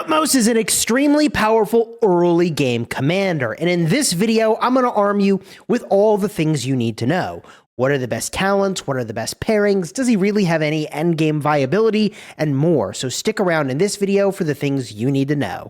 Thutmose is an extremely powerful early game commander, and in this video, I'm going to arm you with all the things you need to know. What are the best talents? What are the best pairings? Does he really have any endgame viability? And more, so stick around in this video for the things you need to know.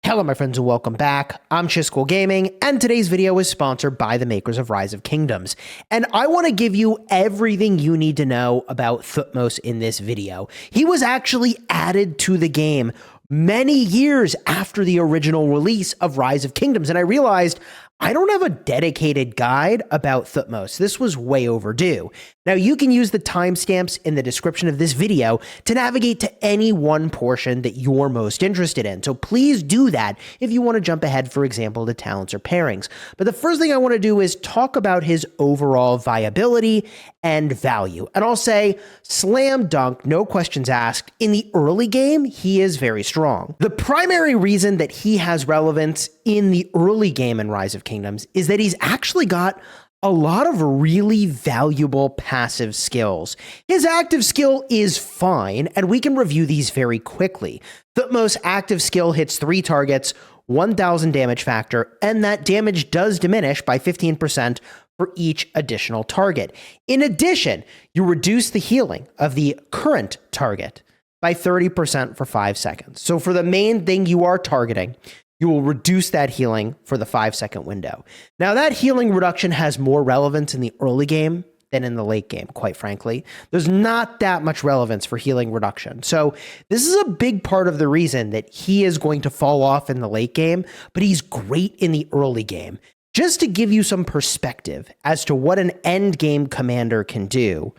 Hello my friends and welcome back. I'm Chisgule Gaming, and today's video is sponsored by the makers of Rise of Kingdoms. And I want to give you everything you need to know about Thutmose in this video. He was actually added to the game many years after the original release of Rise of Kingdoms, and I realized I don't have a dedicated guide about Thutmose. This was way overdue. Now, you can use the timestamps in the description of this video to navigate to any one portion that you're most interested in. So please do that if you want to jump ahead, for example, to talents or pairings. But the first thing I want to do is talk about his overall viability and value. And I'll say, slam dunk, no questions asked. In the early game, he is very strong. The primary reason that he has relevance in the early game in Rise of Kingdoms is that he's actually got a lot of really valuable passive skills. His active skill is fine, and we can review these very quickly. Thutmose active skill hits 3 targets, 1000 damage factor, and that damage does diminish by 15% for each additional target. In addition, you reduce the healing of the current target by 30% for 5 seconds. So for the main thing you are targeting, you will reduce that healing for the 5-second window. Now, that healing reduction has more relevance in the early game than in the late game, quite frankly. There's not that much relevance for healing reduction. So this is a big part of the reason that he is going to fall off in the late game, but he's great in the early game. Just to give you some perspective as to what an end game commander can do,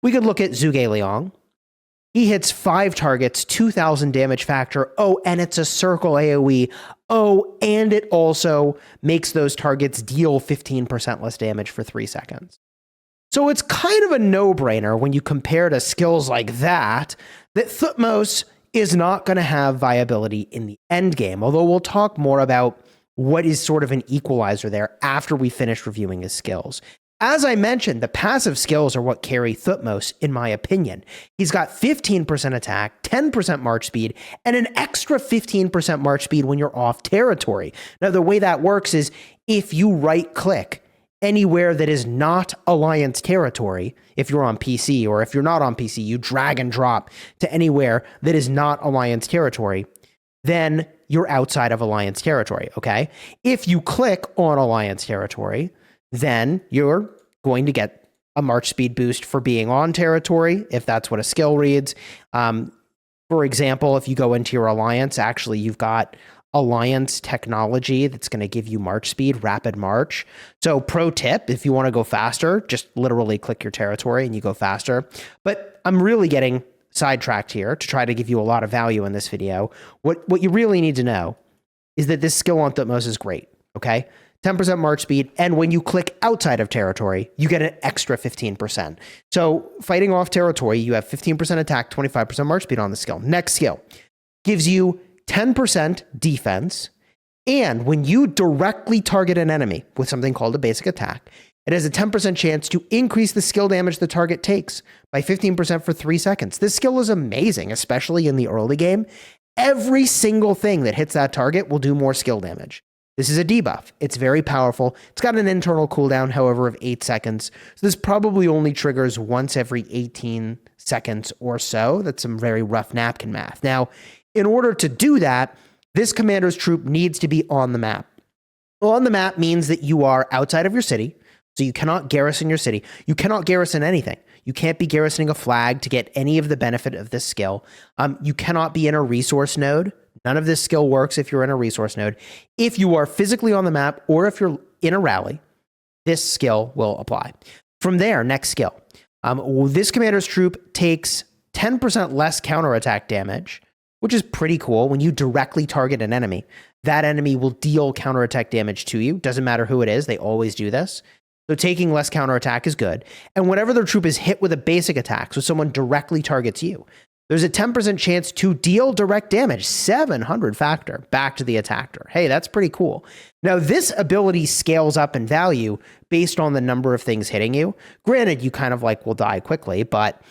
we could look at Chisgule. He hits 5 targets, 2000 damage factor. Oh, and it's a circle AoE. Oh, and it also makes those targets deal 15% less damage for 3 seconds. So it's kind of a no-brainer when you compare to skills like that Thutmose is not going to have viability in the end game, although we'll talk more about what is sort of an equalizer there after we finish reviewing his skills. As I mentioned, the passive skills are what carry Thutmose, in my opinion. He's got 15% attack, 10% march speed, and an extra 15% march speed when you're off territory. Now, the way that works is if you right-click anywhere that is not Alliance territory, if you're on PC, or if you're not on PC, you drag and drop to anywhere that is not Alliance territory, then you're outside of Alliance territory, okay? If you click on Alliance territory, then you're going to get a march speed boost for being on territory, if that's what a skill reads. For example, if you go into your alliance, actually you've got alliance technology that's going to give you march speed, rapid march. So pro tip, if you want to go faster, just literally click your territory and you go faster. But I'm really getting sidetracked here to try to give you a lot of value in this video. What you really need to know is that this skill on Thutmose is great, okay? 10% march speed, and when you click outside of territory, you get an extra 15%. So fighting off territory, you have 15% attack, 25% march speed on the skill. Next skill gives you 10% defense, and when you directly target an enemy with something called a basic attack, it has a 10% chance to increase the skill damage the target takes by 15% for 3 seconds. This skill is amazing, especially in the early game. Every single thing that hits that target will do more skill damage. This is a debuff. It's very powerful. It's got an internal cooldown, however, of 8 seconds. So this probably only triggers once every 18 seconds or so. That's some very rough napkin math. Now, in order to do that, this commander's troop needs to be on the map. On the map means that you are outside of your city, so you cannot garrison your city. You cannot garrison anything. You can't be garrisoning a flag to get any of the benefit of this skill. You cannot be in a resource node. None of this skill works if you're in a resource node. If you are physically on the map or if you're in a rally, this skill will apply. From there, next skill. This commander's troop takes 10% less counterattack damage, which is pretty cool. When you directly target an enemy, that enemy will deal counterattack damage to you. Doesn't matter who it is. They always do this. So taking less counterattack is good. And whenever their troop is hit with a basic attack, so someone directly targets you, There's a 10% chance to deal direct damage, 700 factor, back to the attacker. Hey, that's pretty cool. Now, this ability scales up in value based on the number of things hitting you. Granted, you kind of like will die quickly, but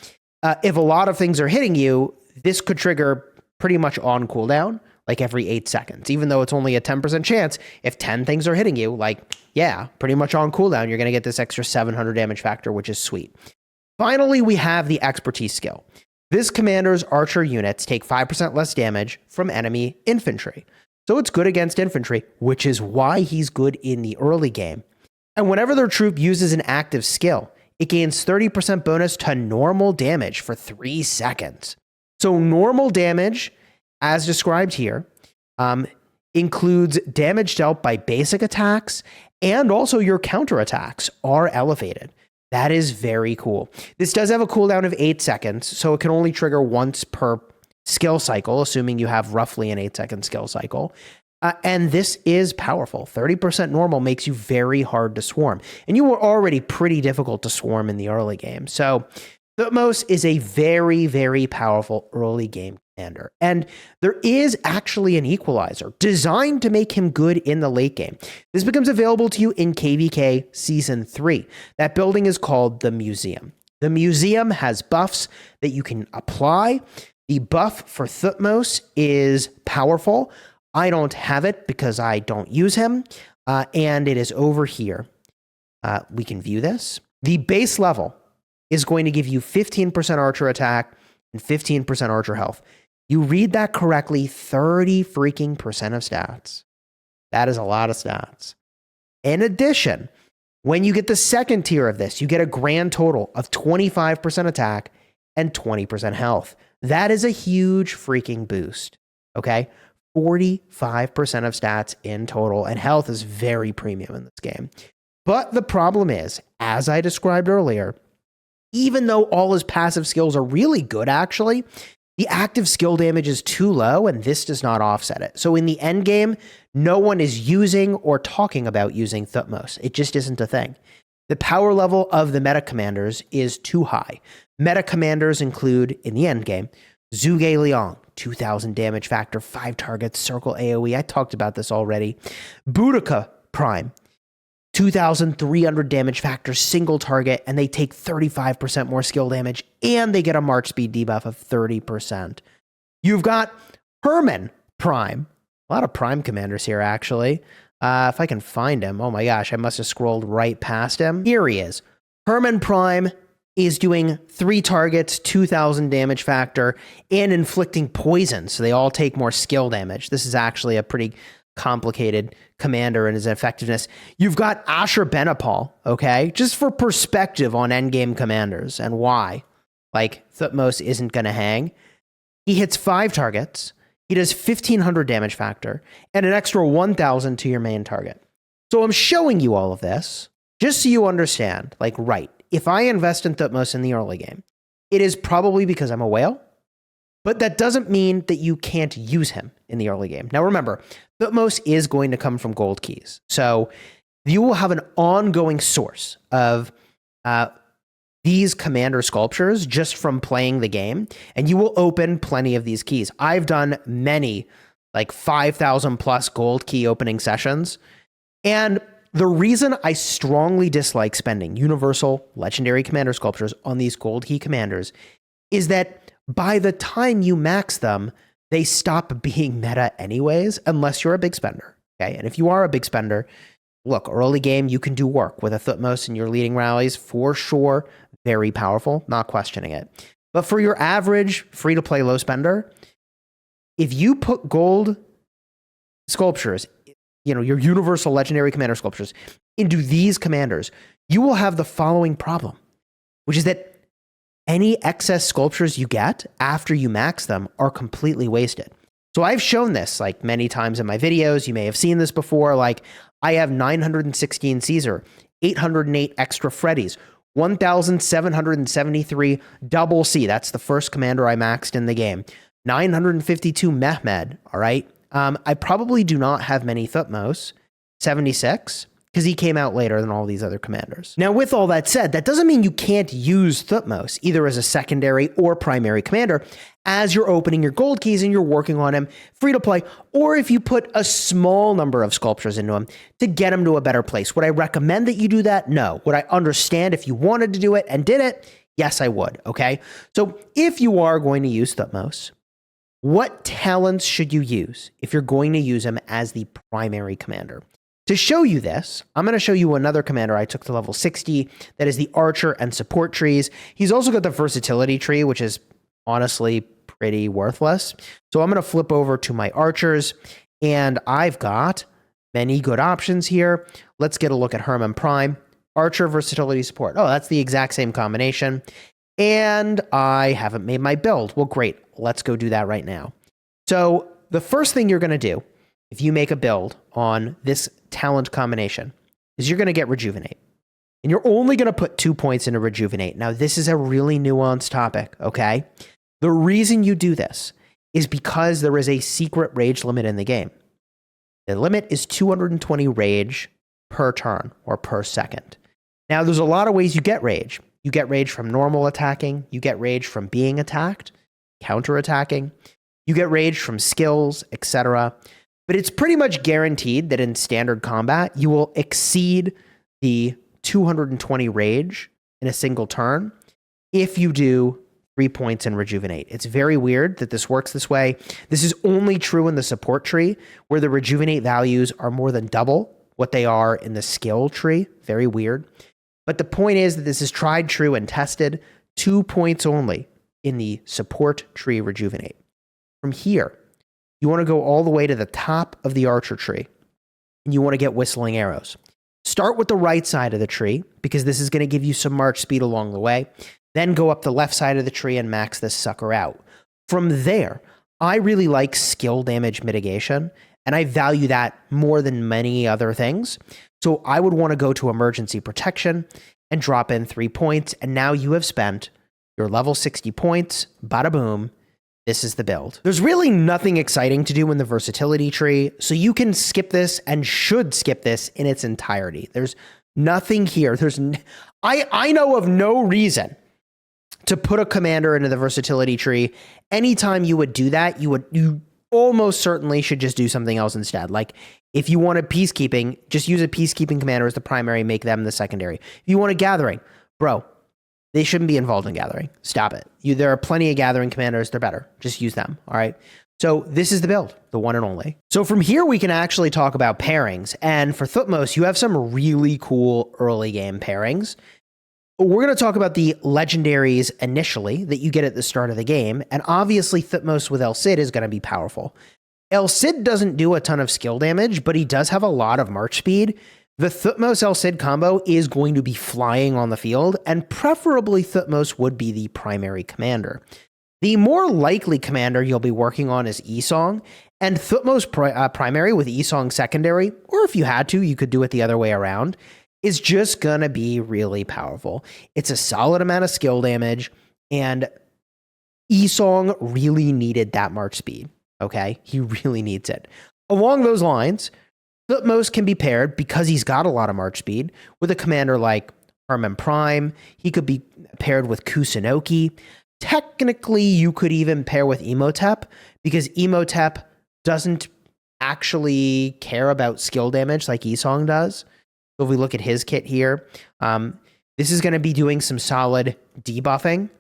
if a lot of things are hitting you, this could trigger pretty much on cooldown, like every 8 seconds. Even though it's only a 10% chance, if 10 things are hitting you, like, yeah, pretty much on cooldown, you're going to get this extra 700 damage factor, which is sweet. Finally, we have the expertise skill. This commander's archer units take 5% less damage from enemy infantry. So it's good against infantry, which is why he's good in the early game. And whenever their troop uses an active skill, it gains 30% bonus to normal damage for 3 seconds. So normal damage, as described here, includes damage dealt by basic attacks, and also your counterattacks are elevated. That is very cool. This does have a cooldown of 8 seconds, so it can only trigger once per skill cycle, assuming you have roughly an 8-second skill cycle. And this is powerful. 30% normal makes you very hard to swarm. And you were already pretty difficult to swarm in the early game. So Thutmose is a very, very powerful early game commander. And there is actually an equalizer designed to make him good in the late game. This becomes available to you in KVK Season 3. That building is called the Museum. The Museum has buffs that you can apply. The buff for Thutmose is powerful. I don't have it because I don't use him, and it is over here. We can view this. The base level is going to give you 15% archer attack and 15% archer health. You read that correctly, 30 freaking percent of stats. That is a lot of stats. In addition, when you get the second tier of this, you get a grand total of 25% attack and 20% health. That is a huge freaking boost, okay? 45% of stats in total, and health is very premium in this game. But the problem is, as I described earlier, even though all his passive skills are really good, actually, the active skill damage is too low, and this does not offset it. So in the end game, no one is using or talking about using Thutmose. It just isn't a thing. The power level of the meta commanders is too high. Meta commanders include, in the end game, Zhuge Liang, 2000 damage factor, 5 targets, circle AoE. I talked about this already. Boudica Prime, 2,300 damage factor, single target, and they take 35% more skill damage, and they get a march speed debuff of 30%. You've got Herman Prime. A lot of Prime commanders here, actually. If I can find him. Oh my gosh, I must have scrolled right past him. Here he is. Herman Prime is doing 3 targets, 2,000 damage factor, and inflicting poison, so they all take more skill damage. This is actually a pretty complicated commander and his effectiveness. You've got Ashurbanipal, okay? Just for perspective on endgame commanders and why. Like, Thutmose isn't going to hang. He hits 5 targets. He does 1,500 damage factor and an extra 1,000 to your main target. So I'm showing you all of this just so you understand, like, right, if I invest in Thutmose in the early game, it is probably because I'm a whale, but that doesn't mean that you can't use him in the early game. Now remember, Thutmose is going to come from gold keys. So you will have an ongoing source of these commander sculptures just from playing the game, and you will open plenty of these keys. I've done many, like 5,000 plus gold key opening sessions, and the reason I strongly dislike spending universal legendary commander sculptures on these gold key commanders is that by the time you max them, they stop being meta anyways, unless you're a big spender. Okay, and if you are a big spender, look, early game, you can do work with a Thutmose in your leading rallies for sure. Very powerful, not questioning it. But for your average free-to-play low spender, if you put gold sculptures, you know, your universal legendary commander sculptures into these commanders, you will have the following problem, which is that any excess sculptures you get after you max them are completely wasted. So I've shown this like many times in my videos. You may have seen this before. Like, I have 916 Caesar, 808 extra Freddies, 1,773 double C. That's the first commander I maxed in the game. 952 Mehmed, all right? I probably do not have many Thutmose, 76. because he came out later than all these other commanders. Now, with all that said, that doesn't mean you can't use Thutmose either as a secondary or primary commander as you're opening your gold keys and you're working on him free to play, or if you put a small number of sculptures into him to get him to a better place. Would I recommend that you do that? No. Would I understand if you wanted to do it and did it? Yes, I would. Okay. So if you are going to use Thutmose, what talents should you use if you're going to use him as the primary commander? To show you this, I'm going to show you another commander I took to level 60 that is the archer and support trees. He's also got the versatility tree, which is honestly pretty worthless. So I'm going to flip over to my archers, and I've got many good options here. Let's get a look at Herman Prime. Archer, versatility, support. Oh, that's the exact same combination. And I haven't made my build. Well, great. Let's go do that right now. So the first thing you're going to do if you make a build on this talent combination is you're going to get Rejuvenate. And you're only going to put 2 points into Rejuvenate. Now, this is a really nuanced topic, okay? The reason you do this is because there is a secret rage limit in the game. The limit is 220 rage per turn or per second. Now, there's a lot of ways you get rage. You get rage from normal attacking. You get rage from being attacked, counterattacking. You get rage from skills, etc. But it's pretty much guaranteed that in standard combat, you will exceed the 220 rage in a single turn if you do 3 points in Rejuvenate. It's very weird that this works this way. This is only true in the support tree, where the Rejuvenate values are more than double what they are in the skill tree. Very weird. But the point is that this is tried, true, and tested. 2 points only in the support tree Rejuvenate. From here, you want to go all the way to the top of the archer tree, and you want to get whistling arrows. Start with the right side of the tree, because this is going to give you some march speed along the way. Then go up the left side of the tree and max this sucker out. From there, I really like skill damage mitigation, and I value that more than many other things. So I would want to go to emergency protection and drop in 3 points, and now you have spent your level 60 points. Bada boom. This is the build. There's really nothing exciting to do in the versatility tree, so you can skip this and should skip this in its entirety. There's nothing here. I know of no reason to put a commander into the versatility tree. Anytime you would do that, you almost certainly should just do something else instead. Like if you wanted peacekeeping, just use a peacekeeping commander as the primary, make them the secondary. If you want a gathering, bro, they shouldn't be involved in gathering. Stop it. There are plenty of gathering commanders. They're better. Just use them. All right. So this is the build, the one and only. So from here, we can actually talk about pairings. And for Thutmose, you have some really cool early game pairings. We're going to talk about the legendaries initially that you get at the start of the game. And obviously, Thutmose with El Cid is going to be powerful. El Cid doesn't do a ton of skill damage, but he does have a lot of march speed. The Thutmose El Cid combo is going to be flying on the field, and preferably Thutmose would be the primary commander. The more likely commander you'll be working on is Esong, and Thutmose primary with Esong secondary, or if you had to, you could do it the other way around, is just gonna be really powerful. It's a solid amount of skill damage, and Esong really needed that march speed, okay? He really needs it. Along those lines, Thutmose can be paired, because he's got a lot of march speed, with a commander like Herman Prime. He could be paired with Kusunoki. Technically, you could even pair with Imhotep, because Imhotep doesn't actually care about skill damage like Esong does. So if we look at his kit here, this is going to be doing some solid debuffing.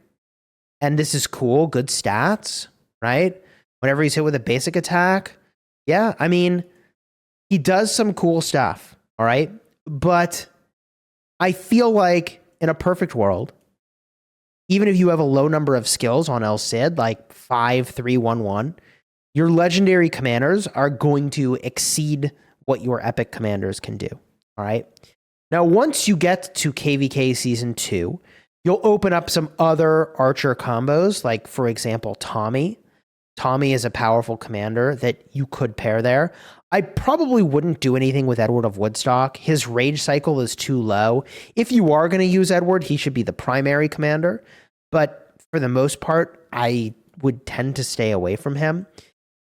And this is cool, good stats, right? Whenever he's hit with a basic attack, yeah, I mean, he does some cool stuff, all right? But I feel like in a perfect world, even if you have a low number of skills on El Cid, like 5, 3, 1, 1, your legendary commanders are going to exceed what your epic commanders can do, all right? Now, once you get to KVK Season 2, you'll open up some other archer combos, like, for example, Tommy. Tommy is a powerful commander that you could pair there. I probably wouldn't do anything with Edward of Woodstock. His rage cycle is too low. If you are going to use Edward, he should be the primary commander. But for the most part, I would tend to stay away from him.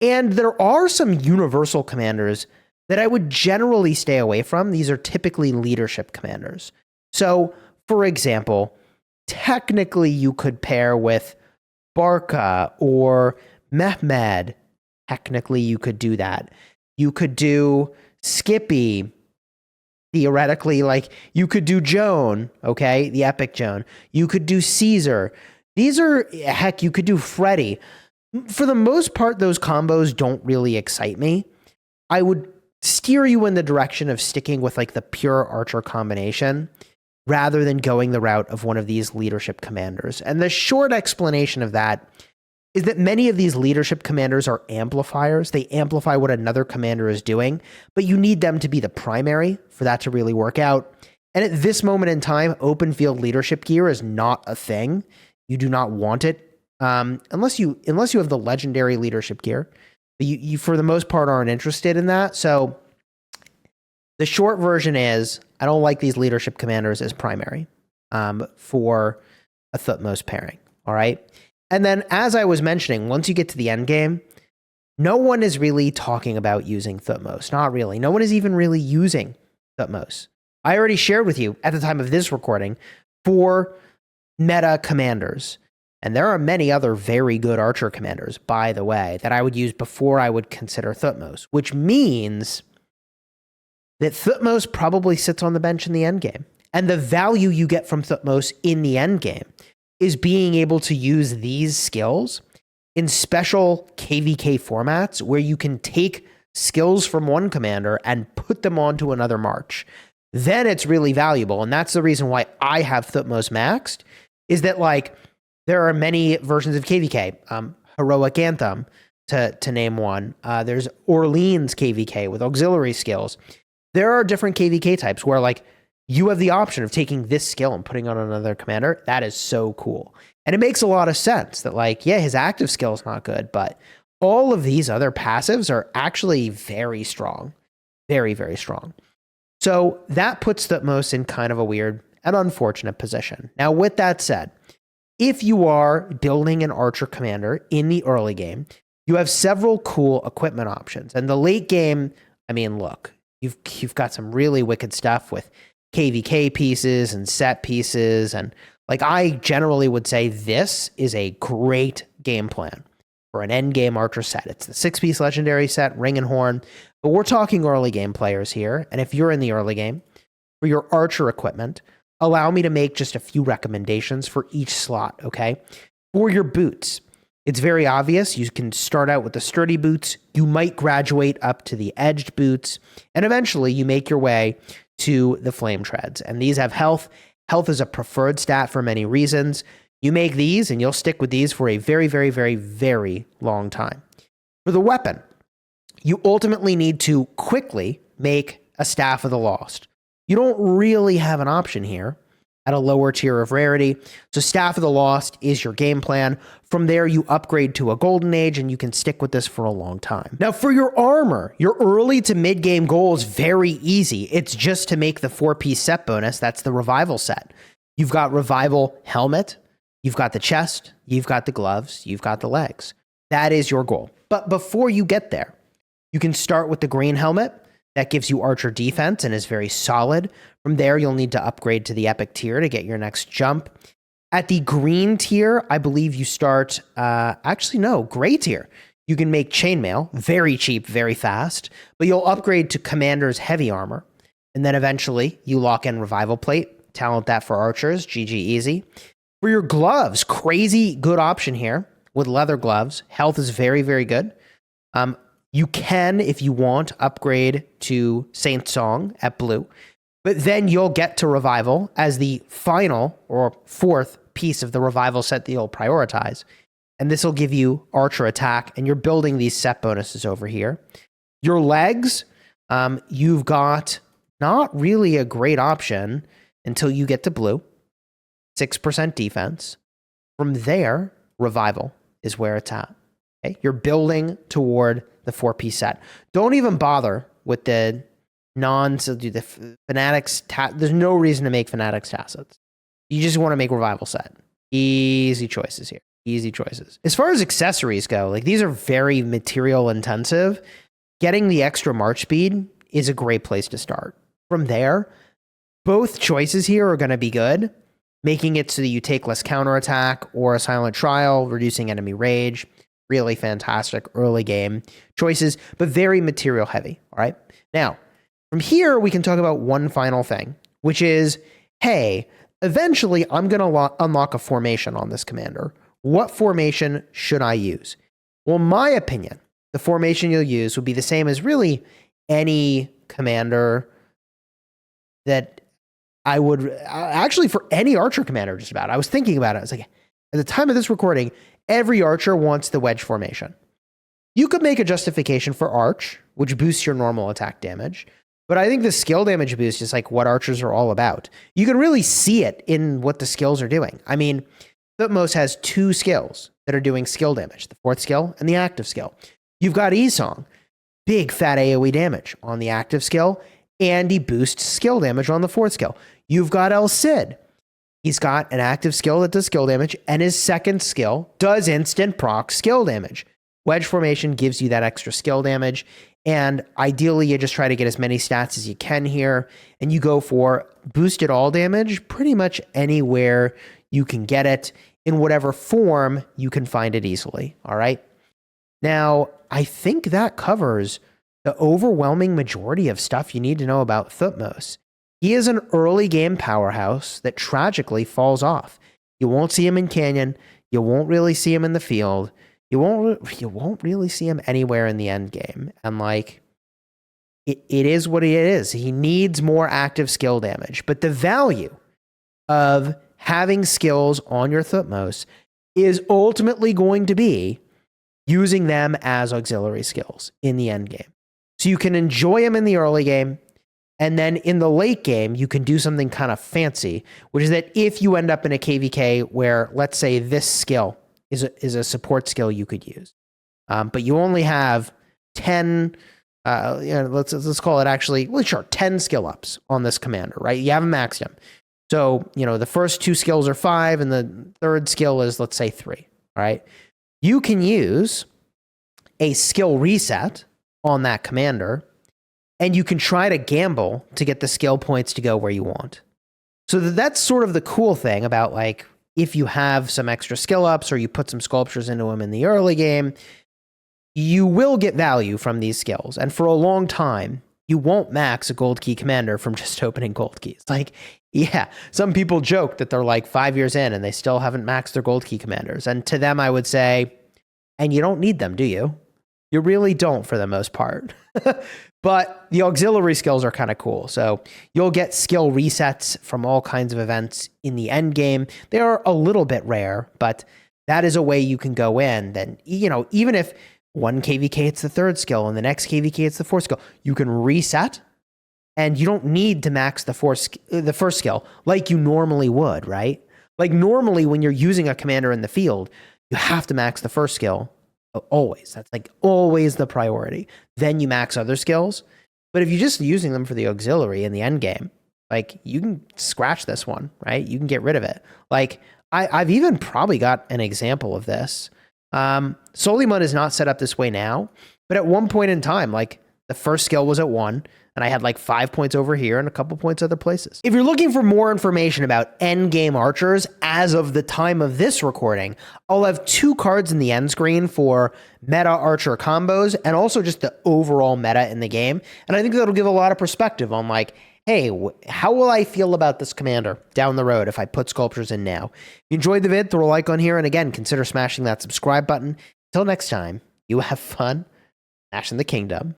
And there are some universal commanders that I would generally stay away from. These are typically leadership commanders. So, for example, technically you could pair with Barca or Mehmed. Technically you could do that. You could do Skippy. Theoretically, like you could do Joan, okay? The epic Joan. You could do Caesar. These are, heck, you could do Freddy. For the most part, those combos don't really excite me. I would steer you in the direction of sticking with like the pure archer combination rather than going the route of one of these leadership commanders. And the short explanation of that is that many of these leadership commanders are amplifiers. They amplify what another commander is doing, but you need them to be the primary for that to really work out. And at this moment in time, open field leadership gear is not a thing. You do not want it unless you have the legendary leadership gear. But you for the most part aren't interested in that. So the short version is I don't like these leadership commanders as primary for a Thutmose pairing. All right. And then, as I was mentioning, once you get to the end game, no one is really talking about using Thutmose. Not really. No one is even really using Thutmose. I already shared with you at the time of this recording 4 meta commanders. And there are many other very good archer commanders, by the way, that I would use before I would consider Thutmose, which means that Thutmose probably sits on the bench in the end game. And the value you get from Thutmose in the end game is being able to use these skills in special KVK formats where you can take skills from one commander and put them onto another march. Then it's really valuable. And that's the reason why I have Thutmose maxed, is that like there are many versions of KVK, Heroic Anthem to name one. There's Orleans KVK with auxiliary skills. There are different KVK types where like you have the option of taking this skill and putting on another commander. That is so cool. And it makes a lot of sense that like, yeah, his active skill is not good, but all of these other passives are actually very strong. Very, very strong. So that puts Thutmose in kind of a weird and unfortunate position. Now, with that said, if you are building an archer commander in the early game, you have several cool equipment options. And the late game, I mean, look, you've got some really wicked stuff with KVK pieces and set pieces. And like, I generally would say this is a great game plan for an end game archer set. It's the 6-piece legendary set, Ring and Horn, but we're talking early game players here. And if you're in the early game, for your archer equipment, allow me to make just a few recommendations for each slot, okay? For your boots, it's very obvious. You can start out with the sturdy boots. You might graduate up to the edged boots, and eventually you make your way to the flame treads. And these have health. Health is a preferred stat for many reasons. You make these and you'll stick with these for a very, very, very, very long time. For the weapon, you ultimately need to quickly make a Staff of the Lost. You don't really have an option here at a lower tier of rarity. So Staff of the Lost is your game plan. From there, you upgrade to a Golden Age, and you can stick with this for a long time. Now, for your armor, your early to mid-game goal is very easy. It's just to make the 4-piece set bonus. That's the Revival set. You've got Revival helmet, you've got the chest, you've got the gloves, you've got the legs. That is your goal. But before you get there, you can start with the green helmet. That gives you archer defense and is very solid. From there, you'll need to upgrade to the epic tier to get your next jump. At the green tier, I believe you start, gray tier. You can make chainmail, very cheap, very fast, but you'll upgrade to commander's heavy armor. And then eventually you lock in revival plate, talent that for archers, GG easy. For your gloves, crazy good option here with leather gloves. Health is very, very good. You can, if you want, upgrade to Saint Song at blue, but then you'll get to Revival as the final or 4th piece of the Revival set that you'll prioritize. And this will give you archer attack, and you're building these set bonuses over here. Your legs, you've got not really a great option until you get to blue, 6% defense. From there, Revival is where it's at. Okay? You're building toward the 4-piece set. Don't even bother with the Fanatics. There's no reason to make Fanatics Tacits. You just want to make Revival set. Easy choices here. Easy choices. As far as accessories go, like these are very material intensive. Getting the extra march speed is a great place to start. From there, both choices here are going to be good, making it so that you take less counterattack or a silent trial, reducing enemy rage. Really fantastic early game choices, but very material heavy. All right. Now, from here, we can talk about one final thing, which is, hey, eventually I'm going to unlock a formation on this commander. What formation should I use? Well, in my opinion, the formation you'll use would be the same as really any commander that I would actually for any archer commander just about. I was thinking about it. I was like, at the time of this recording, every archer wants the wedge formation. You could make a justification for arch, which boosts your normal attack damage. But I think the skill damage boost is like what archers are all about. You can really see it in what the skills are doing. I mean, Thutmose has 2 skills that are doing skill damage, the 4th skill and the active skill. You've got Esong, big fat AoE damage on the active skill, and he boosts skill damage on the 4th skill. You've got El Cid. He's got an active skill that does skill damage, and his 2nd skill does instant proc skill damage. Wedge formation gives you that extra skill damage, and ideally you just try to get as many stats as you can here, and you go for boosted all damage pretty much anywhere you can get it, in whatever form you can find it easily, all right? Now, I think that covers the overwhelming majority of stuff you need to know about Thutmose. He is an early game powerhouse that tragically falls off. You won't see him in Canyon. You won't really see him in the field. You won't really see him anywhere in the end game. And like, it is what it is. He needs more active skill damage. But the value of having skills on your Thutmose is ultimately going to be using them as auxiliary skills in the end game. So you can enjoy them in the early game, and then in the late game, you can do something kind of fancy, which is that if you end up in a KVK where, let's say, this skill is a support skill you could use, but you only have 10, let's call it actually, well, sure, 10 skill ups on this commander, right? You haven't maxed him. So, the first 2 skills are 5, and the 3rd skill is, let's say, 3, all right? You can use a skill reset on that commander, and you can try to gamble to get the skill points to go where you want. So that's sort of the cool thing about, like, if you have some extra skill ups or you put some sculptures into them in the early game, you will get value from these skills. And for a long time, you won't max a gold key commander from just opening gold keys. Like, yeah, some people joke that they're like 5 years in and they still haven't maxed their gold key commanders. And to them, I would say, and you don't need them, do you? You really don't for the most part. But the auxiliary skills are kind of cool. So you'll get skill resets from all kinds of events in the end game. They are a little bit rare, but that is a way you can go in. Then, even if one KVK it's the 3rd skill and the next KVK it's the 4th skill, you can reset, and you don't need to max the first skill like you normally would, right? Like normally when you're using a commander in the field, you have to max the first skill. Always. That's like always the priority. Then you max other skills. But if you're just using them for the auxiliary in the end game, like you can scratch this one, right? You can get rid of it. Like I've even probably got an example of this. Soliman is not set up this way now, but at one point in time, like the first skill was at 1, and I had like 5 points over here and a couple points other places. If you're looking for more information about end game archers, as of the time of this recording, I'll have 2 cards in the end screen for meta archer combos and also just the overall meta in the game. And I think that'll give a lot of perspective on like, hey, how will I feel about this commander down the road if I put sculptures in now? If you enjoyed the vid, throw a like on here, and again, consider smashing that subscribe button. Until next time, you have fun smashing the kingdom.